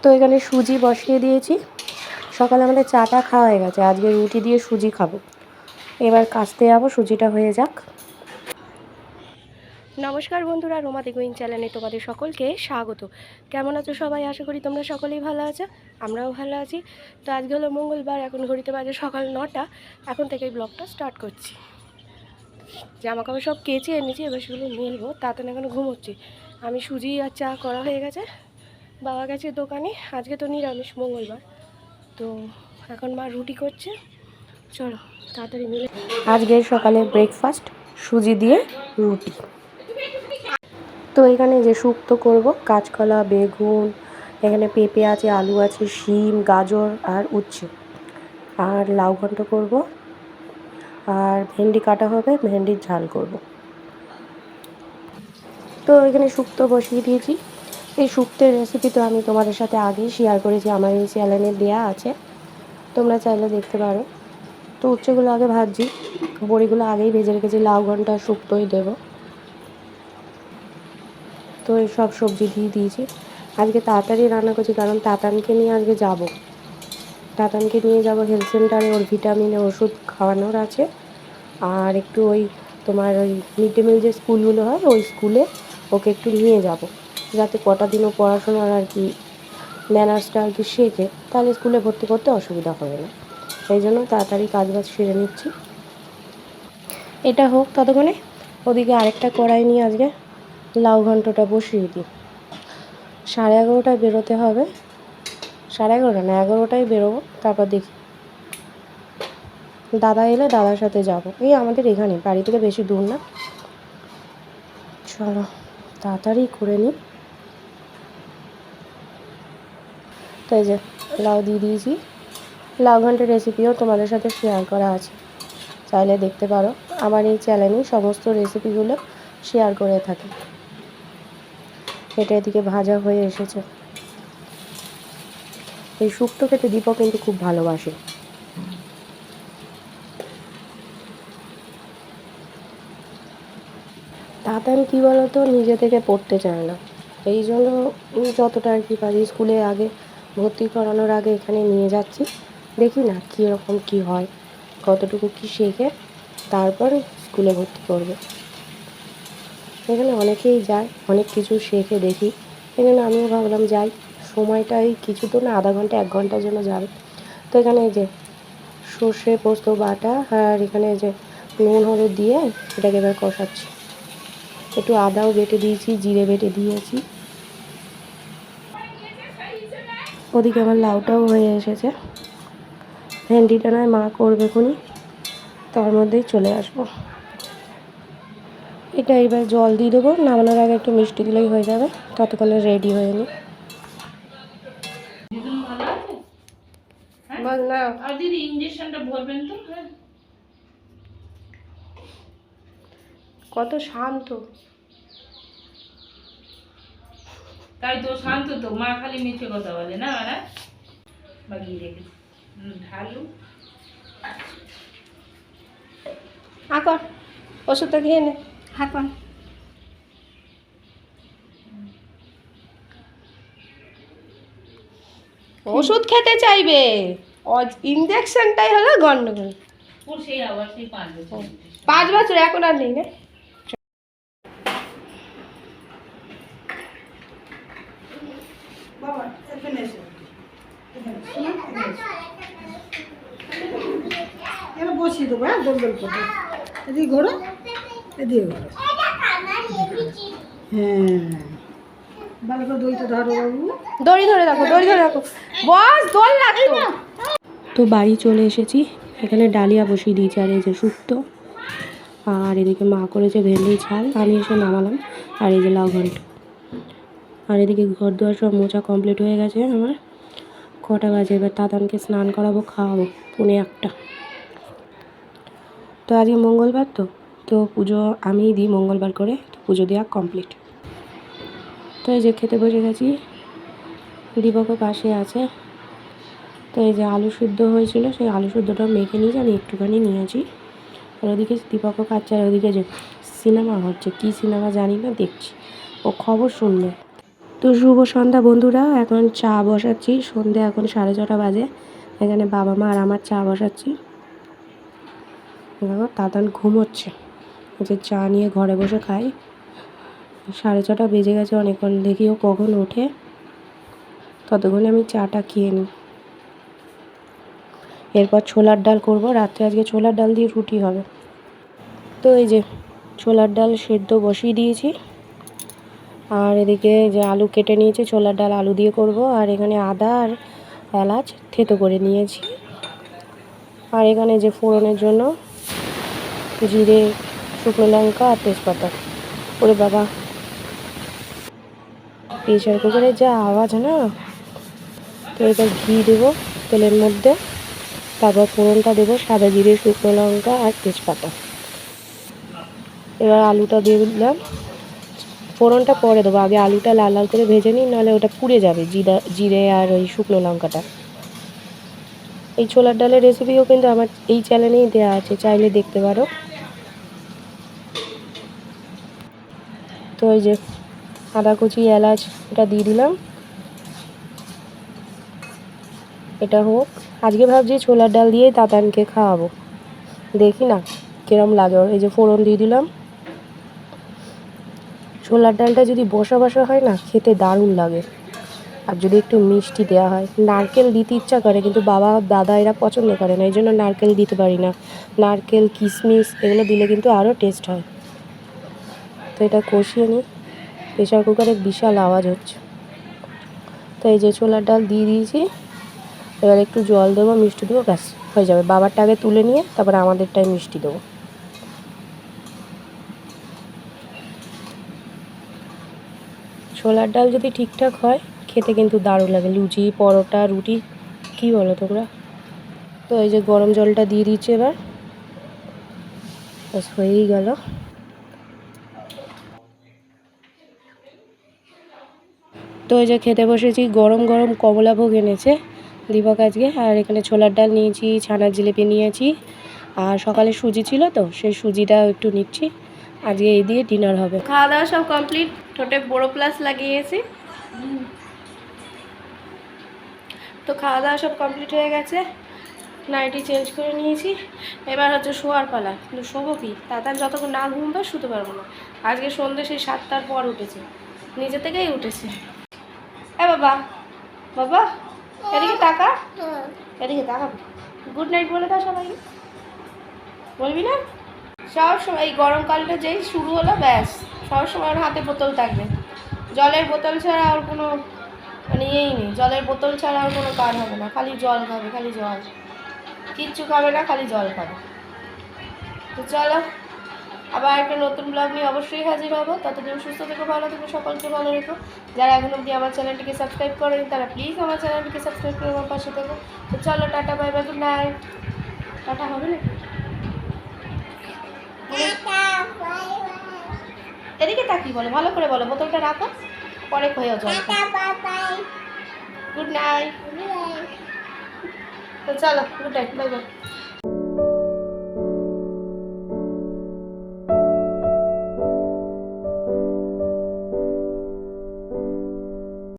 তো এখানে সুজি বসিয়ে দিয়েছি। সকালে আমাদের চাটা খাওয়া হয়ে গেছে, আজকে রুটি দিয়ে সুজি খাবো। এবার কাচতে যাবো, সুজিটা হয়ে যাক। নমস্কার বন্ধুরা, রোমা কুইন চ্যানেলে তোমাদের সকলকে স্বাগত। কেমন আছো সবাই? আশা করি তোমরা সকলেই ভালো আছো, আমরাও ভালো আছি। তো আজকে হলো মঙ্গলবার, এখন ঘড়িতে বাজে সকাল 9টা। এখন থেকেই ব্লগটা স্টার্ট করছি। জামা কাপড় সব কেচে এনেছি, এবার সেগুলো মেলবো। তাড়াতাড়ি এখন ঘুমোচ্ছি। আমি সুজি আর চা করা হয়ে গেছে, বাবা গেছে দোকানে। আজকে তো নিরামিষ, মঙ্গলবার। তো এখন মা রুটি করছে, চলো তাড়াতাড়ি মিলে। আজকের সকালে ব্রেকফাস্ট সুজি দিয়ে রুটি। তো এখানে যে শুক্তো করব, কাঁচকলা, বেগুন, এখানে পেঁপে আছে, আলু আছে, শিম, গাজর আর উচ্ছে, আর লাউ ঘন্ট করব, আর ভেন্ডি কাটা হবে, ভেন্ডির ঝাল করব। তো এখানে শুক্তো বসিয়ে দিয়েছি। এই শুক্তের রেসিপি তো আমি তোমাদের সাথে আগেই শেয়ার করেছি, আমার এই চ্যানেলে দেওয়া আছে, তোমরা চাইলে দেখতে পারো। তো উচ্ছেগুলো আগে ভাজছি, বড়িগুলো আগেই ভেজে রেখেছি, লাউ ঘন্টা শুক্তোই দেবো। তো এই সব সবজি দিয়ে দিয়েছি। আজকে তাড়াতাড়ি রান্না করছি, কারণ তাতানকে নিয়ে আজকে যাব। তাতানকে নিয়ে যাব হেলথ সেন্টারে, ওর ভিটামিনের ওষুধ খাওয়ানোর আছে। আর একটু ওই তোমার ওই মিড ডে মিল যে স্কুলগুলো হয়, ওই স্কুলে ওকে একটু নিয়ে যাব, যাতে কটা দিনও পড়াশোনার আর কি ম্যানার্সটা আর কি শেখে, তাহলে স্কুলে ভর্তি করতে অসুবিধা হবে না। সেই জন্য তাড়াতাড়ি কাজবাজ সেরে নিচ্ছি। এটা হোক ততক্ষণে ওদিকে আরেকটা কড়াই নিয়ে আজকে লাউ ঘন্টটা বসিয়ে দিই। 11:30টায় বেরোতে হবে, 11:30 না 11টায় বেরোবো। তারপর দেখি, দাদা এলে দাদার সাথে যাব। এই আমাদের এখানে বাড়ি থেকে বেশি দূর না। চলো তাড়াতাড়ি করে নিই। তাই যে লাউ দিয়ে দিয়েছি। লাউ ঘন্টের রেসিপিও তোমাদের সাথে শেয়ার করা আছে, চাইলে দেখতে পারো। আমার এই চ্যানেলে সমস্ত রেসিপিগুলো শেয়ার করে থাকি। এটা এদিকে ভাজা হয়ে এসেছে। এই শুক্তো খেতে দীপক কিন্তু খুব ভালোবাসে। তাতান কী বলতো, নিজে থেকে পড়তে চায় না। এই জন্য যতটা আর কি পারি স্কুলে আগে ভর্তি করানোর আগে এখানে নিয়ে যাচ্ছি। দেখি না কীরকম কী হয়, কতটুকু কী শেখে, তারপর স্কুলে ভর্তি করবে। এখানে অনেকেই যায়, অনেক কিছু শেখে দেখি। এই জন্য আমিও ভাবলাম যাই, সময়টাই কিছু তো না, আধা ঘন্টা 1 ঘন্টার জন্য যাবে। তো এখানে এই যে সর্ষে পোস্ত বাটা, আর এখানে যে নুন হলুদ দিয়ে এটাকে এবার কষাচ্ছি। একটু আদাও বেটে দিয়েছি, জিরে বেটে দিয়েছি। ওদিকে আমার লাউটাও হয়ে এসেছে। ভেন্ডিটা নয় মা করবে খুনি, তার মধ্যেই চলে আসবো। এটা এবার জল দিয়ে দেবো, নামানোর আগে একটু মিষ্টি দিলেই হয়ে যাবে। ততক্ষণে রেডি হয়ে নিই। কত শান্ত, তাই তো শান্ত তো, মা খালি মিথ্যে কথা বলে না। বাগিয়ে রেখে ঢালু হাকর ওষুধটা খেয়ে নে, হাকর। ওষুধ খেতে চাইবে, ইঞ্জেকশনটাই হলো গন্ডগোল। ওর সেই আবার সেই 5 বছর 5 বছর এখন আর নেই না। বসিয়ে দেবো, হ্যাঁ, গোল গোল করে এদিকে ঘোরো, এদিকে ঘোরো। হ্যাঁ, ভালো করে দইটা ধরো বাবু। দড়ি ধরে রাখো, দড়ি ধরে রাখো, বস দোল লাগতো। তো বাড়ি চলে এসেছি, এখানে ডালিয়া বসিয়ে দিয়েছি, আর এই যে শুক্তো, আর এদিকে মা করেছে ভেন্ডির ঝাল, আমি এসে নামালাম। আর এই যে লাউ ঘন্ট, আর এদিকে ঘর দুয়ার সব মোছা কমপ্লিট হয়ে গেছে আমার। কটা বাজে? এবার তাতানকে স্নান করাবো, খাওয়াবো 1:45। তো আজকে মঙ্গলবার, তো পুজো আমিই দিই মঙ্গলবার করে, তো পুজো দেওয়া কমপ্লিট। তো এই যে খেতে বসে গেছি, দীপকও পাশে আছে। তো এই যে আলু সিদ্ধ হয়েছিল, সেই আলু সিদ্ধটা মেখে নিয়েছি, আমি একটুখানি নিয়েছি। আর ওদিকে দীপকও খাচ্ছে, আর ওদিকে যে সিনেমা হচ্ছে, কী সিনেমা জানি না, দেখছি, ও খবর শুনবে। তো শুভ সন্ধ্যা বন্ধুরা, এখন চা বসাচ্ছি। সন্ধে এখন 6:30 বাজে। এখানে বাবা মা আর আমার চা বসাচ্ছি। দেখো তাতান ঘুমোচ্ছে, যে চা নিয়ে ঘরে বসে খাই। 6:30 বেজে গেছে অনেকক্ষণ, দেখিও কখন ওঠে। ততক্ষণে আমি চাটা খেয়ে নিই। এরপর ছোলার ডাল করব রাত্রে। আজকে ছোলার ডাল দিয়ে রুটি হবে। তো এই যে ছোলার ডাল সেদ্ধ বসিয়ে দিয়েছি। আর এদিকে যে আলু কেটে নিয়েছি, ছোলার ডাল আলু দিয়ে করব। আর এখানে আদা আর এলাচ থেতো করে নিয়েছি। আর এখানে যে ফোড়নের জন্য জিরে, শুকনো লঙ্কা আর তেজপাতা। ওরে বাবা, প্রেশার কুকারের যা আওয়াজ না। তো এবার ঘি দেবো তেলের মধ্যে, তারপর ফোড়নটা দেবো সাদা জিরে, শুকনো লঙ্কা আর তেজপাতা। এবার আলুটা দিয়ে দিলাম। ফোড়নটা পরে দেবো, আগে আলুটা লাল লাল করে ভেজে নিই, নাহলে ওটা পুড়ে যাবে জিরে আর ওই শুকনো লঙ্কাটা। এই ছোলার ডালের রেসিপিও কিন্তু আমার এই চ্যানেলেই দেওয়া আছে, চাইলে দেখতে পারো। তো এই যে আদা কুচি, এলাচ এটা দিয়ে দিলাম। এটা হোক। আজকে ভাবছি ছোলার ডাল দিয়েই তাতানকে খাওয়াবো, দেখি না কিরম লাগে। এই যে ফোড়ন দিয়ে দিলাম। ছোলার ডালটা যদি বসা বসা হয় না, খেতে দারুণ লাগে। আর যদি একটু মিষ্টি দেওয়া হয়, নারকেল দিতে ইচ্ছা করে, কিন্তু বাবা দাদা এরা পছন্দ করে না, এই জন্য নারকেল দিতে পারি না। নারকেল, কিশমিশ এগুলো দিলে কিন্তু আরও টেস্ট হয়। তো এটা কষিয়ে নিই। প্রেশার কুকারে বিশাল আওয়াজ হচ্ছে। তো এই যে ছোলার ডাল দিয়ে দিয়েছি। এবার একটু জল দেবো, মিষ্টি দেবো, ব্যাস হয়ে যাবে। বাবারটা আগে তুলে নিয়ে তারপর আমাদেরটায় মিষ্টি দেবো। ছোলার ডাল যদি ঠিকঠাক হয়, খেতে কিন্তু দারুণ লাগে। লুচি, পরোটা, রুটি, কী বলো তোমরা? তো এই যে গরম জলটা দিয়ে দিচ্ছি এবার, ব্যাস হয়েই গেল। তো এই যে খেতে বসেছি। গরম গরম কমলাভোগ এনেছে দীপক আজকে। আর এখানে ছোলার ডাল নিয়েছি, ছানার জিলিপি নিয়েছি। আর সকালে সুজি ছিল, তো সেই সুজিটা একটু নিচ্ছি। আজকে এই দিয়ে ডিনার হবে। খাওয়া দাওয়া সব কমপ্লিট। ঠোঁটে বোরো প্লাস লাগিয়েছি। তো খাওয়া দাওয়া সব কমপ্লিট হয়ে গেছে। নাইটি চেঞ্জ করে নিয়েছি। এবার হচ্ছে শোয়ার পালা। কিন্তু শোবো কি, তাতার যতক্ষণ না ঘুমবে শুতে পারবো না। আজকে সন্ধ্যে সেই 7টার পর উঠেছে, নিজে থেকেই উঠেছে। বাবা, বাবা এদিকে তাকা, এদিকে তাকাবি। গুড নাইট বলে দাও সবাই। বলবি না? সব সময় এই গরমকালটা যেই শুরু হলো, ব্যাস সব সময় ওর হাতে বোতল থাকবে। জলের বোতল ছাড়া আর কোনো মানে ইয়েই নেই। জলের বোতল ছাড়া আর কোনো কাজ হবে না। খালি জল খাবে, খালি জল, কিচ্ছু খাবে না, খালি জল খাবে। তো চলো, আবার একটা নতুন ব্লগ নিয়ে অবশ্যই হাজির হবো। ততদিন সুস্থ থেকো, ভালো থেকো, সকলকে ভালো রেখো। যারা এখন অবধি আমার চ্যানেলটিকে সাবস্ক্রাইব করেনি, তারা প্লিজ আমার চ্যানেলটিকে সাবস্ক্রাইব করে আমার পাশে থেকো। তো চলো, tata, bye bye, good night. Tata হবে না? এদিকে তাকিয়ে বলো, ভালো করে বলো। বোতলটা রাখো, পরে খেয়ে জল। Good night. তো চলো, গুড নাইট, বাই বাই।